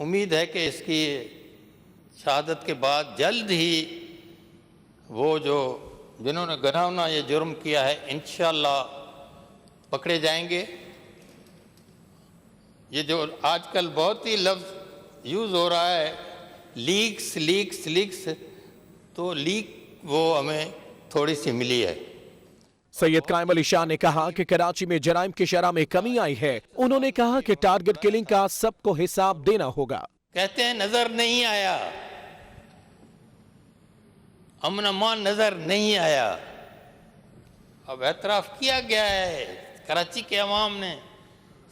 उम्मीद है कि इसकी शहादत के बाद जल्द ही वो जो जिन्होंने घिनौना ये जुर्म किया है इंशाअल्लाह पकड़े जाएंगे। ये जो आजकल बहुत ही लफ्ज़ यूज़ हो रहा है लीक्स लीक्स लीक्स, तो लीक वो हमें थोड़ी सी मिली है। सैयद कायम अली शाह ने कहा कि कराची में जराइम की शरह में कमी आई है। उन्होंने कहा कि टारगेट किलिंग का सबको हिसाब देना होगा। कहते हैं नजर नहीं आया, अमन अमान नजर नहीं आया। अब एतराफ़ किया गया है कराची के अवाम ने,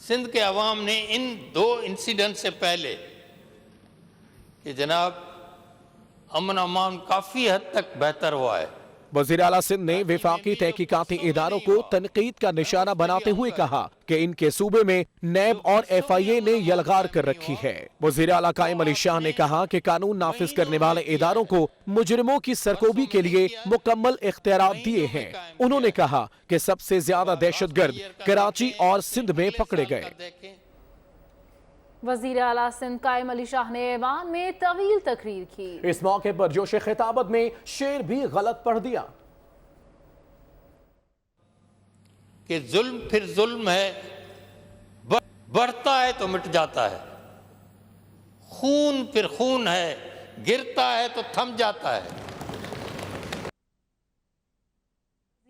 सिंध के अवाम ने इन 2 इंसिडेंट से पहले कि जनाब अमन अमान काफ़ी हद तक बेहतर हुआ है। वज़ीर आला सिंध ने विफाकी तहकीकाती इदारों को तनकीद का निशाना बनाते हुए कहा कि इनके सूबे में नैब और FIA ने यलगार कर रखी है। वज़ीर आला कायम अली शाह ने कहा कि कानून नाफिज करने वाले इदारों को मुजरिमों की सरकोबी के लिए मुकम्मल इख्तियारात दिए हैं। उन्होंने कहा कि सबसे ज्यादा दहशतगर्द कराची और सिंध में पकड़े गए। वज़ीर आला सिंध कायम अली शाह ने ऐवान में तवील तकरीर की। इस मौके पर जोश खिताबत में शेर भी गलत पढ़ दिया कि जुल्म फिर जुल्म है, बढ़ता है तो मिट जाता है। खून फिर खून है, गिरता है तो थम जाता है।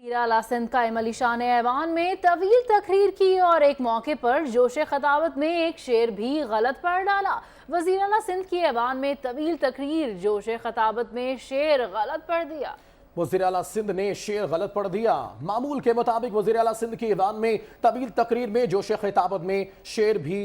वज़ीर आला सिंध कायम अली शाह ने ऐवान में तवील तकरीर की और एक मौके पर जोश खताबत में एक शेर भी गलत पढ़ डाला। वज़ीर आला सिंध की ऐवान में तवील तकरीर, जोश खताबत में शेर गलत पढ़ दिया। वज़ीर आला सिंध ने शेर गलत पढ़ दिया। मामूल के मुताबिक वज़ीर आला सिंध की ऐवान में तवील तकरीर में जोश खिताबत में शेर भी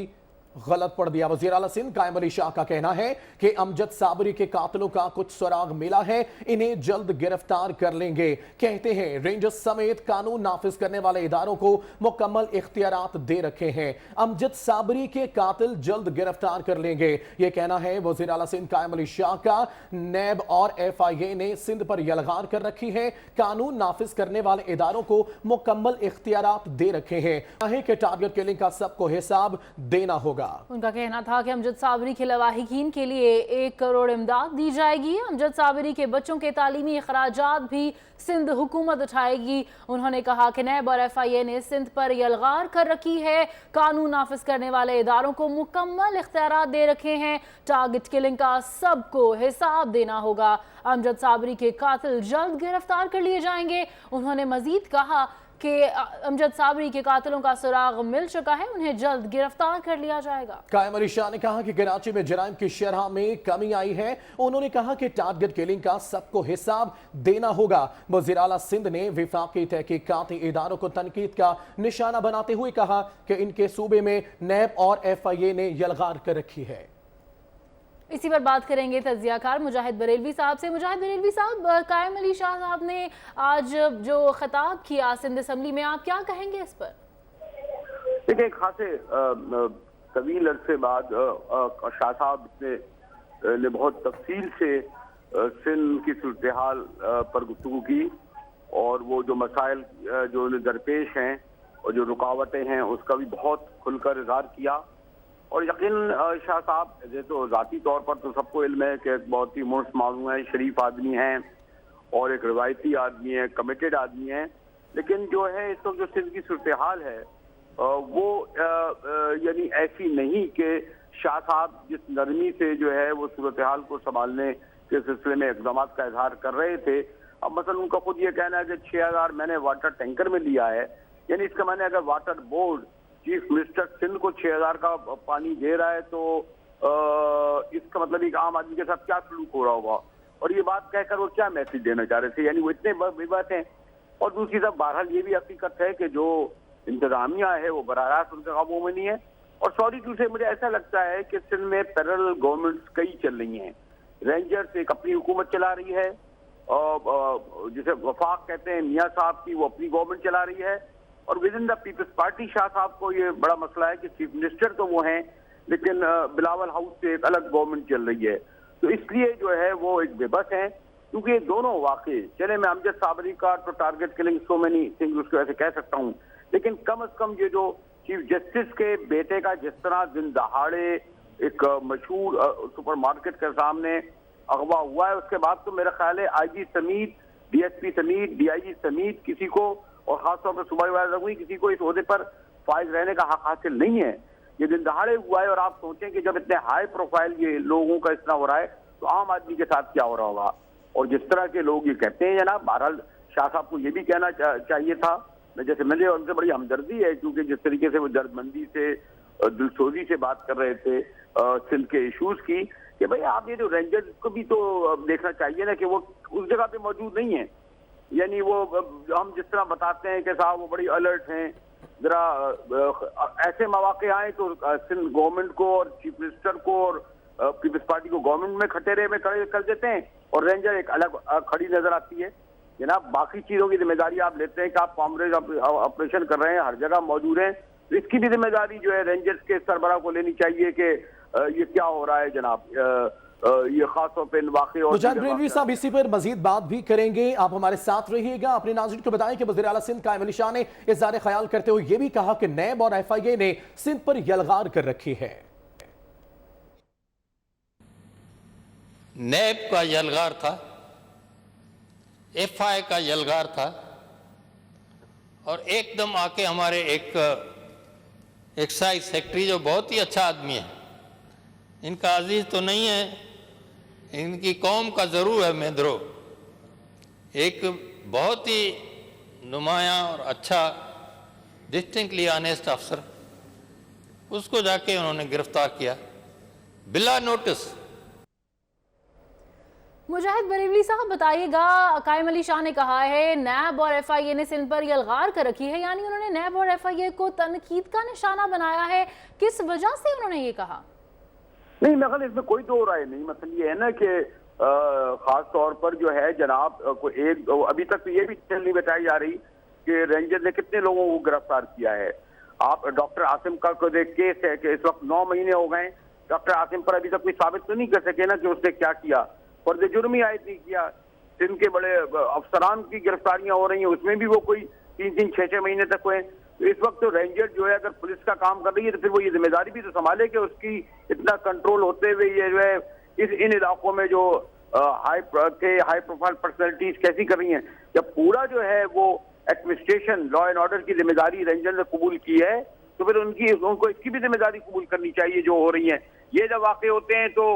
गलत पढ़ दिया। वज़ीर आला सिंध कायम अली शाह का कहना है कि अमजद साबरी के कातिलों का कुछ सुराग मिला है, इन्हें जल्द गिरफ्तार कर लेंगे। कहते हैं रेंजर्स समेत कानून नाफिज करने वाले इदारों को मुकम्मल इख्तियारात दे रखे हैं। अमजद साबरी के कातिल जल्द गिरफ्तार कर लेंगे, यह कहना है वज़ीर आला सिंध कायम अली शाह का। नैब और FIA ने सिंध पर यलगार कर रखी है, कानून नाफिज करने वाले इदारों को मुकम्मल इख्तियारात दे रखे हैं कि टारगेट किलिंग का सबको हिसाब देना होगा। उनका कहना था कि अमजद साबरी के लवाहिकीन के लिए 1 करोड़ इमदाद दी जाएगी। अमजद साबरी के बच्चों के तालीमी अखराजात भी सिंध हुकूमत उठाएगी। उन्होंने कहा कि नैब और FIA ने सिंध पर यलगार कर रखी है, कानून नाफिज करने वाले इदारों को मुकम्मल इख्तियारात दे रखे हैं, टारगेट किलिंग का सबको हिसाब देना होगा। अमजद साबरी के कातिल जल्द गिरफ्तार कर लिए जाएंगे। उन्होंने मजीद कहा कि अमजद साबरी के कातिलों का सुराग मिल चुका है, उन्हें जल्द गिरफ्तार कर लिया जाएगा। कायम अली शाह ने कहा कि कराची में जराइम की शरह में कमी आई है। उन्होंने कहा कि टारगेट किलिंग का सबको हिसाब देना होगा। वज़ीर आला सिंध ने विफाकी तहकीकाती इदारों को तनकीद का निशाना बनाते हुए कहा कि इनके सूबे में नैब और FIA ने यलगार कर रखी है। इसी पर बात करेंगे तज्जियाकार मुजाहिद बरेलवी साहब से। मुजाहिद बरेलवी साहब, कायम अली शाह साहब ने आज जो खिताब किया सिंध असम्बली में, आप क्या कहेंगे इस पर? देखिए, खासे तवील अरसे बाद शाह साहब ने बहुत तफसील से सिंध की सूरत हाल पर गुफ्तगू की और वो जो मसाइल जो दरपेश हैं और जो रुकावटें हैं उसका भी बहुत खुलकर इजहार किया। और यकीन शाह साहब तो ज़ाती तौर पर तो सबको इल्म है कि एक बहुत ही मुर्स मालूम है, शरीफ आदमी हैं और एक रिवायती आदमी है, कमिटेड आदमी है। लेकिन जो है इस वक्त जो सिंध की सूरत हाल है वो यानी ऐसी नहीं कि शाह साहब जिस नरमी से जो है वो सूरत हाल को संभालने के सिलसिले में इक़दाम का इजहार कर रहे थे। अब मसलन उनका खुद ये कहना है कि 6000 मैंने वाटर टैंकर में लिया है, यानी इसका मैंने अगर water board chief minister Sindh को 6000 का पानी दे रहा है तो इसका मतलब एक आम आदमी के साथ क्या सलूक हो रहा होगा, और ये बात कहकर वो क्या मैसेज देना चाह रहे थे, यानी वो इतने बेबाक हैं। और दूसरी तरफ बहरहाल ये भी हकीकत है कि जो इंतजामिया है वो बराह रास्त उनके काबू में नहीं है। और सॉरी टू से मुझे ऐसा लगता है कि सिंध में पैरेलल गवर्नमेंट्स कई चल रही हैं। रेंजर्स एक अपनी हुकूमत चला रही है, जिसे वफाक कहते हैं मियाँ साहब की, वो अपनी गवर्नमेंट चला रही है। और within the Peoples Party Shah साहब को ये बड़ा मसला है कि चीफ मिनिस्टर तो वो हैं लेकिन बिलावल हाउस से एक अलग गवर्नमेंट चल रही है, तो इसलिए जो है वो एक बेबस हैं। क्योंकि ये दोनों वाकई चले, मैं अमजद साबरी का तो target killing so many things उसको ऐसे कह सकता हूँ, लेकिन कम अज कम ये जो चीफ जस्टिस के बेटे का जिस तरह दिन दहाड़े एक मशहूर सुपरमार्केट के सामने अगवा हुआ है। उसके बाद तो मेरा ख्याल है आईजी समेत, डीएसपी समेत, डीआईजी समेत किसी को, और खासतौर पर सुपरवाइजर हुई, किसी को इस ओहदे पर फाइज रहने का हक हासिल नहीं है। ये दिन दहाड़े हुआ है, और आप सोचें कि जब इतने हाई प्रोफाइल ये लोगों का इतना हो रहा है तो आम आदमी के साथ क्या हो रहा होगा। और जिस तरह के लोग ये कहते हैं जनाब, बहरहाल शाह साहब को ये भी कहना चाहिए था, जैसे मुझे उनसे बड़ी हमदर्दी है, क्योंकि जिस तरीके से वो दर्दमंदी से, दिलसोजी से बात कर रहे थे सिंध के इशूज की, कि भाई आप ये जो रेंजर्स को भी तो देखना चाहिए ना कि वो उस जगह पे मौजूद नहीं है। यानी वो हम जिस तरह बताते हैं कि साहब वो बड़ी अलर्ट हैं, जरा ऐसे मौके आए तो सिंध गवर्नमेंट को और चीफ मिनिस्टर को और पीपल्स पार्टी को गवर्नमेंट में खटेरे में खड़े कर देते हैं, और रेंजर एक अलग खड़ी नजर आती है। जनाब बाकी चीजों की जिम्मेदारी आप लेते हैं कि आप कॉमरेज ऑपरेशन कर रहे हैं, हर जगह मौजूद हैं, तो इसकी भी जिम्मेदारी जो है रेंजर्स के सरबराह को लेनी चाहिए कि ये क्या हो रहा है जनाब। ये खासतौर पर वाकई और मुजाहिद बरेलवी साहब इसी पर मजीद बात भी करेंगे, आप हमारे साथ रहिएगा। अपने नाज़रीन को बताएं कि वज़ीर आला सिंध कायम अली शाह ने इज़हार ख्याल करते हुए यह भी कहा कि नैब और एफआईए ने सिंध पर यलगार कर रखी है। नैब का यलगार था, एफआई का यलगार था, और एकदम आके हमारे एक एक्साइज सेक्रेटरी जो बहुत ही अच्छा आदमी है, इनका अजीज तो नहीं है, इनकी कौम का ज़रूर है मेदरो, एक बहुत ही नुमायां और अच्छा डिस्टिंक्टली ऑनेस्ट अफसर, उसको जाके उन्होंने गिरफ्तार किया बिला नोटिस। मुजाहिद बरेलवी साहब बताइएगा, कायम अली शाह ने कहा है नैब और एफआईए ने सिंध पर यलगार कर रखी है, यानी उन्होंने नैब और एफआईए को तनकीद का निशाना बनाया है, किस वजह से उन्होंने ये कहा? नहीं, मैं इसमें कोई दो राय नहीं। मतलब ये है ना कि खास तौर पर जो है जनाब को एक अभी तक तो ये भी चीज नहीं बताई जा रही कि रेंजर ने कितने लोगों को गिरफ्तार किया है। आप डॉक्टर आसिम का कोई केस है कि इस वक्त 9 महीने हो गए, डॉक्टर आसिम पर अभी तक कोई साबित तो नहीं कर सके ना कि उसने क्या किया, फर्ज जुर्म ही आयद नहीं किया। सिंध के बड़े अफसरान की गिरफ्तारियां हो रही हैं, उसमें भी वो कोई 3-3, 6-6 महीने तक हुए। तो इस वक्त तो रेंजर जो है अगर पुलिस का काम कर रही है तो फिर वो ये जिम्मेदारी भी तो संभाले कि उसकी इतना कंट्रोल होते हुए ये जो है इन इलाकों में जो हाई प्रोफाइल पर्सनैलिटीज कैसी कर रही हैं। जब पूरा जो है वो एडमिनिस्ट्रेशन, लॉ एंड ऑर्डर की जिम्मेदारी रेंजर ने कबूल की है, तो फिर उनको इसकी भी जिम्मेदारी कबूल करनी चाहिए जो हो रही है। ये जब वाकई होते हैं तो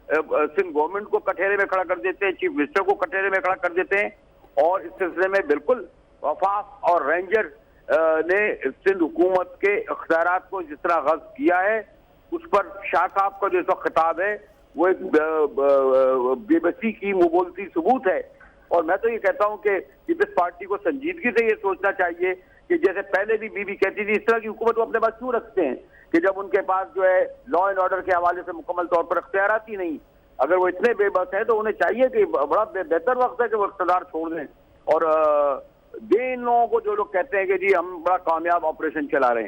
सिंध गवर्नमेंट को कटहरे में खड़ा कर देते हैं, चीफ मिनिस्टर को कटहरे में खड़ा कर देते हैं, और इस सिलसिले में बिल्कुल वफाक और रेंजर ने सिंध हुकूमत के इख्तियारात को जिस तरह गज़ब किया है, उस पर शाह साहब का जो खिताब है वो एक बेबसी की मुबोलती सबूत है। और मैं तो ये कहता हूँ कि पीपल्स पार्टी को संजीदगी से ये सोचना चाहिए कि जैसे पहले भी बीबी कहती थी, इस तरह की हुकूमत वो अपने पास क्यों रखते हैं कि जब उनके पास जो है लॉ एंड ऑर्डर के हवाले से मुकम्मल तौर पर इख्तियारात ही नहीं। अगर वो इतने बेबस हैं तो उन्हें चाहिए कि बड़ा बेहतर वक्त है कि वो इख्तियार छोड़ दें और इन लोगों को जो लोग कहते हैं कि जी हम बड़ा कामयाब ऑपरेशन चला रहे हैं।